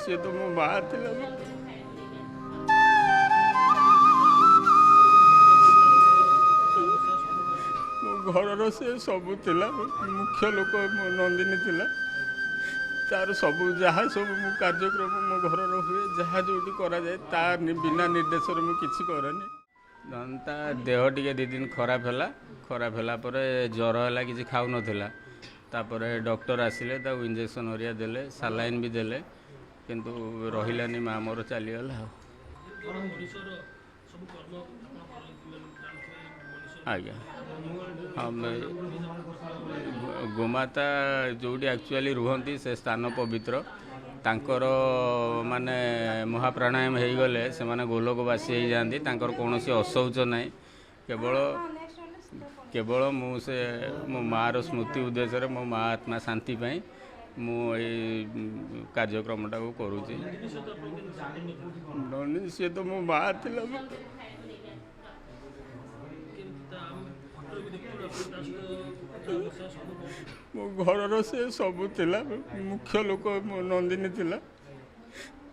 सी तो मो माँ थी मो घर से सबू थिला मुख्य लोक मो नंदिनी थिला तार सबू जहाँ सब मो कार्यक्रम मो घर हुए जहाँ जो करा जाए ता बिना निर्देश मु किसी करेनी ता देह टे दी दिन खराब है ज्वर है कि खाऊ नाला तापर डॉक्टर आसिले इंजेक्शन हरिया देले सालाइन भी देले किंतु रहिलानी माँ मोर चलीगला आज्ञा हाँ गोमाता जोटी एक्चुअली रुहंती से स्थान पवित्र तांकर माने महाप्राणायाम हो गले से माने गोलोकवासी हो जाती तांकर कौन असौच ना केवल केवल मुझे मो माँ स्मृति उद्देश्य मो माँ आत्मा शांति पाई मु कार्यक्रमटा को करुँची सी तो मो माँ थी मो घर से सबू थिला मुख्य लोक मो नंदिनी थिला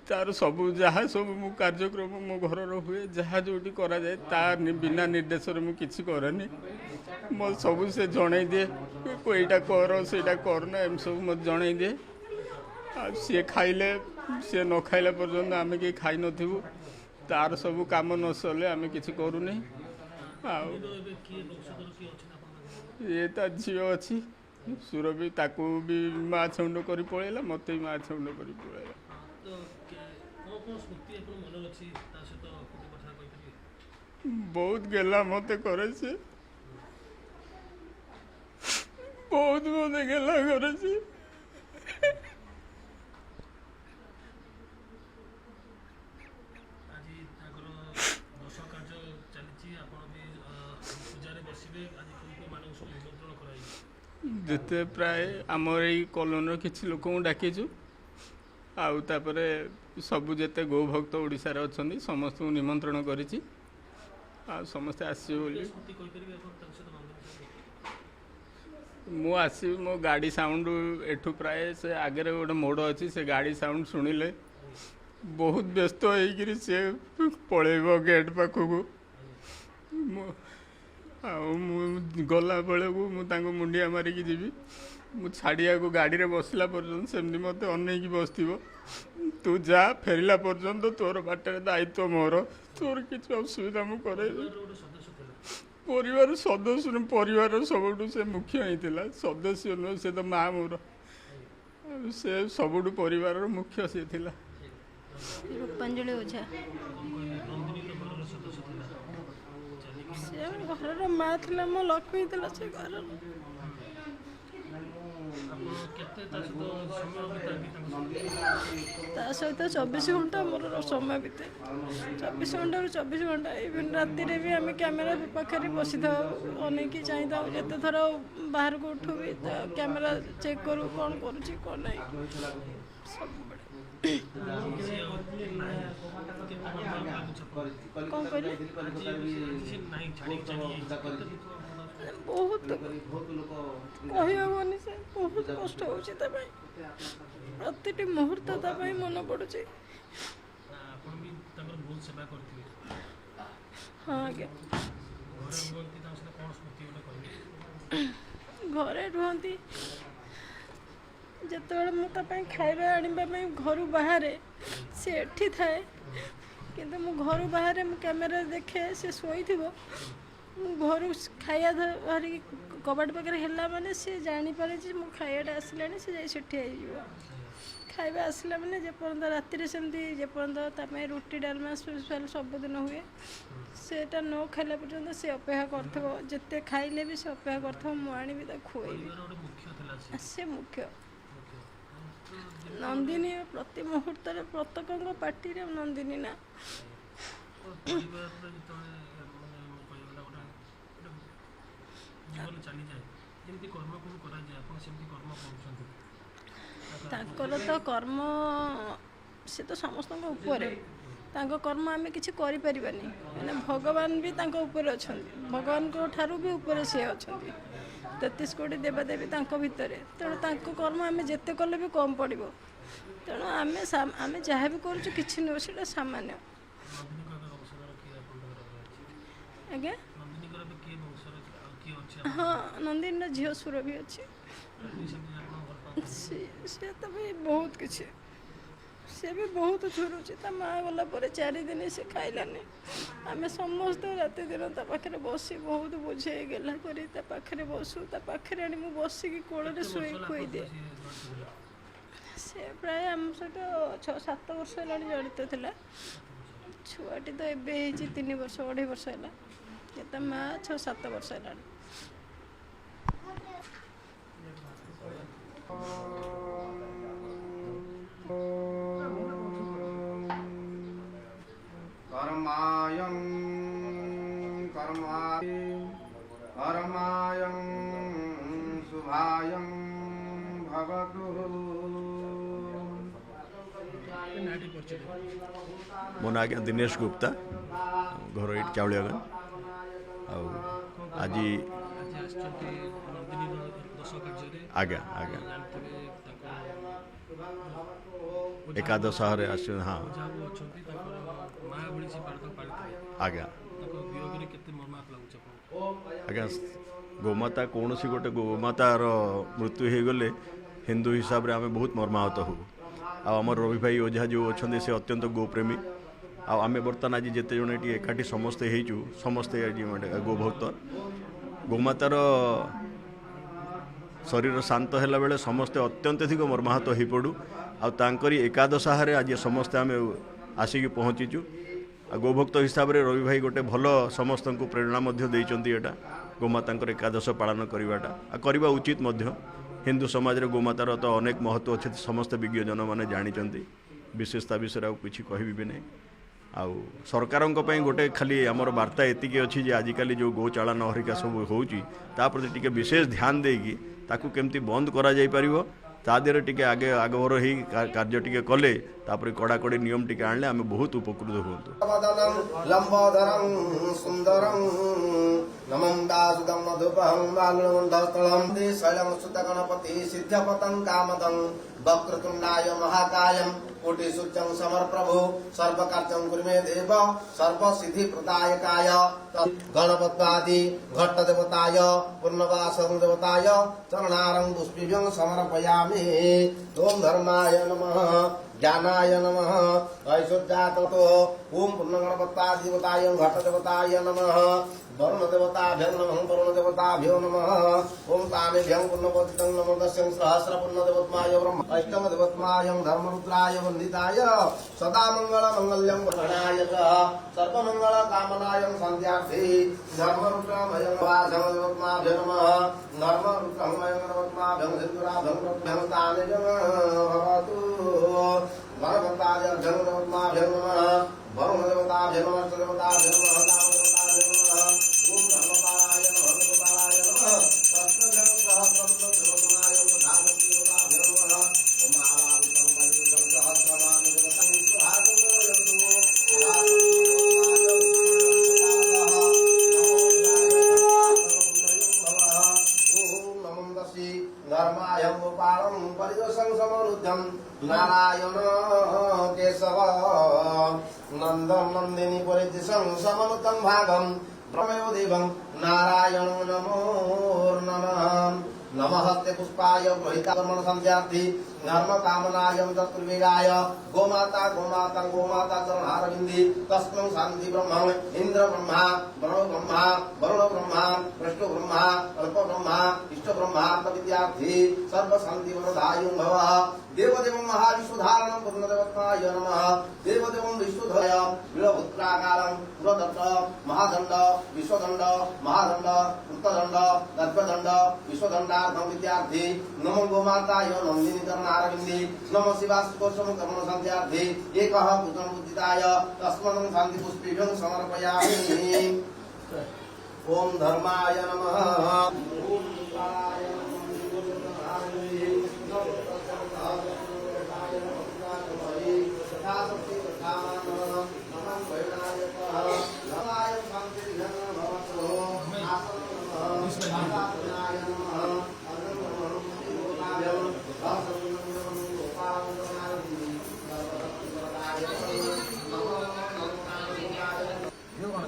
तार सबू जहाँ सब मो कार्यक्रम मो घर हुए जहाँ जो करा जाए ता बिना निर्देश मु किसी करेनी मो सबू से जन दिए कोईटा कर सेटा करना एम सब मत जन दिए सी खाइले सी न खाइला पर्यंत आम कि खाई नथु तार सबू काम न सले आम कि करूनी ये झी अच्छी सुरभि ताकू भी माँ छौंड कर पलैला मत भी माँ छौंड कर पलैला बहुत गेला मत करे से बहुत मत गेला करे से जिते प्राय आमर ये कॉलोनी किसी लोक डाकीचु आउे सबू जिते गो भक्त ओडिशा रे अछंती समस्त को निमंत्रण करिछि समस्ते आसबे मु आसबि मो गाड़ी साउंड एठू प्राय से आगे गोटे मोड़ अच्छी से गाड़ी साउंड शुणिले बहुत व्यस्त होकर सी पलैब गेट पाखक गला बेलू मुझे मुंडिया मारिकी जीवी मु छाड़िया को गाड़ी रे बसला पर्यंत सेमती मत अनेक बस तू जा फेरला पर्यंत तोर बाटर दायित्व मोर तोर किसी असुविधा मुझे परिवार सदस्य परिवार सबुठ से मुख्य होता सदस्य नुह से तो माँ मोर से सबुठ परिवार मुख्य सी थिला रूपांजलि ओझा घर माँ थी मो लक्ष्मी थी से घर सहित 24 घंटा मोर समय बीते 24 घंटा 24 घंटा इवन राति भी आम कैमेरा पाखे बसी था अनेक चाही था जिते थर बाहर को उठू भी कैमेरा चेक करूँ कौन करुँच कौन ना सब कौन कहले बहुत कहनी से बहुत कष्ट हो प्रति मुहूर्त मन पड़ू हाँ आज्ञा घरे रुहती जिते मुझे खाଇବା आने घर बाहर सी एठी थाए किंतु मु घर बाहर मु कैमेरा देखे से शोई घर खाया धरिक कबाट पाखे है माने सी जानीपे मो खायाटा आसला सी जा खाଇବା आसला मैंने जेपर्यंत राति सेमती जेपर्यंत रुटी डालमा स्पेशल सबुदिन हुए सेटा न खाला पर्यंत से अपेक्षा करते खाइले भी से अपेक्षा कर मुझे खुएबी से मुख्य नंदिनी प्रति मुहूर्त प्रत्येक पार्टी नंदिनी ना तो कर्म से तो समस्त ऊपर कर्म आम कि मैंने भगवान भी ऊपर अच्छा भगवान को ठारू भी ऊपर सी अच्छा 33 कोटी देवादेवी भितर तेणु कर्म आम जिते कले भी कम पड़ो तेणु आमे जहाँ भी करूँ किसी नुह से सामान्य आज्ञा हाँ नंदिनी झील सुर भी अच्छे सी तो भी बहुत किसी सी भी बहुत झुरुची माँ गला 4 दिन से खाइलानी आम समस्त राति दिन पाखे बसी बहुत बुझे गेला कर बसु पाखे आनी मुझे बसिकी कोल शुई खुई दिए से प्राय आम सहित 6-7 वर्ष है जड़ित था छुआटी तो एवं 3 वर्ष 2.5 वर्ष है माँ 6-7 वर्ष है कर्मायं शुभायं भवतु। मो ना आज्ञा दिनेश गुप्ता घर ये चाउलियागन आज आज्ञा आज्ञा एकादश आस हाँ आज्ञा आज्ञा गोमाता कौन सी गोटे गोमातार मृत्यु हो गले हिंदू हिसाब से आम बहुत मर्माहत हो आम रवि भाई ओझा जो अच्छा से अत्यंत गोप्रेमी आम बर्तमान आज जिते जन ये एकाठी समस्ते हो समस्ते गोभक्त गोमातार शरीर शांत है बेले समस्ते अत्यंत अधिक मर्माहत हो पड़ू आंकरी एकादशारे आज समस्ते आम आसिक पहुँचीचु गोभक्त हिसाब से रवि भाई गोटे भल समस्त को प्रेरणा देटा गोमाता एकादश पालन करवा उचित हिंदू समाज रे गोमातार तो अनेक महत्व अच्छे समस्त विज्ञजन मैंने जानते विशेषता विषय किसी कहबी नहीं आउ सरकार गोटे खाली आमर वार्ता एति अच्छी आजिकल जो गोचालन हरिका सब होती टी विशेष ध्यान देकी ताकू केमती बंद करा जाई परिवो तादेह टी आगे आगभर हो कार्य टी कले कड़ाकड़ी नियम टी आने आम बहुत उपकृत हूँ नमं दासुदं मधुपहं बालमण्डलस्थलं शैलं सुतगणपति सिद्धपतं कामदं वक्रतुण्डाय महाकायं कोटिसूर्यं समर्प्रभो सर्वकार्यं कुर्मे देव सर्वसिद्धिप्रदायकाय गणपत्यादि घट्टदेवताय पूर्णवासं देवताय चरणारं पुष्पिभ्यं समर्पयामि। ओम धर्माय नमः ज्ञानाय नमः ऐश्वर्यातो ओम पूर्णगणपत्यादिदेवताय घट्टदेवताय नमः वरुणदेवताभ्यो नमः वरुणदेवताभ्यो नमः ओम तामेभ्यं पूर्णपोषितं नमो दस्यं सहस्रपूर्णदेवत्माय ब्रह्म अष्टमदेवत्मायं धर्मरुद्राय वन्दिताय सदा मङ्गलमङ्गल्यं गणाय सर्वमङ्गलकामनायं सन्ध्यार्थे धर्मरुद्रमयं वासमदेवत्माभ्यो नमः धर्मरुद्रमयं देवत्माभ्यं सिद्धुराभ्यं तामेभ्यं भवतु गणपताय देवत्माभ्यो नमः वरुणदेवताभ्यो नमः देवताभ्यो नमः नारायण केशव नंदन नंदिनी परिदिशं समनुतं भागं प्रमेयो देवं नारायण नमो नमः नमस्ते पुष्पाय गृहीतावर्मण संध्यार्थी धर्म कामनायं चतुर्वेदाय गोमाता गोमाता गोमाता चरणारविंदी तस्मै शांति ब्रह्म इंद्र ब्रह्मा वरुण ब्रह्मा विष्णु ब्रह्मा अल्प ब्रह्मा इष्ट ब्रह्मा विद्यार्थी सर्व शांति वरदायं भवः देवदेवं महाविश्वधारणं पूर्णदेवत्माय नमः देवदेवं विश्वधय विलभुत्राकारं पुरदत्त महादंड विश्वदंड महादंड उत्तदंड दर्भदंड विश्वदंडार्थं विद्यार्थी नमो गोमाताय नंदिनी चरणारविंदी नमो शिवास्तोषं कर्म संध्यार्थी एकः पूजनं बुद्धिताय तस्मन् शान्ति पुष्पिभ्यं समर्पयामि। ओम धर्माय नमः ओम शिवाय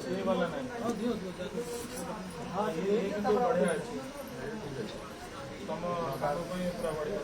ये वाला नहीं ये কিন্তু बढ़िया ଅଛି ତମ କାମ ପାଇଁ ପୁରା ବଢିଆ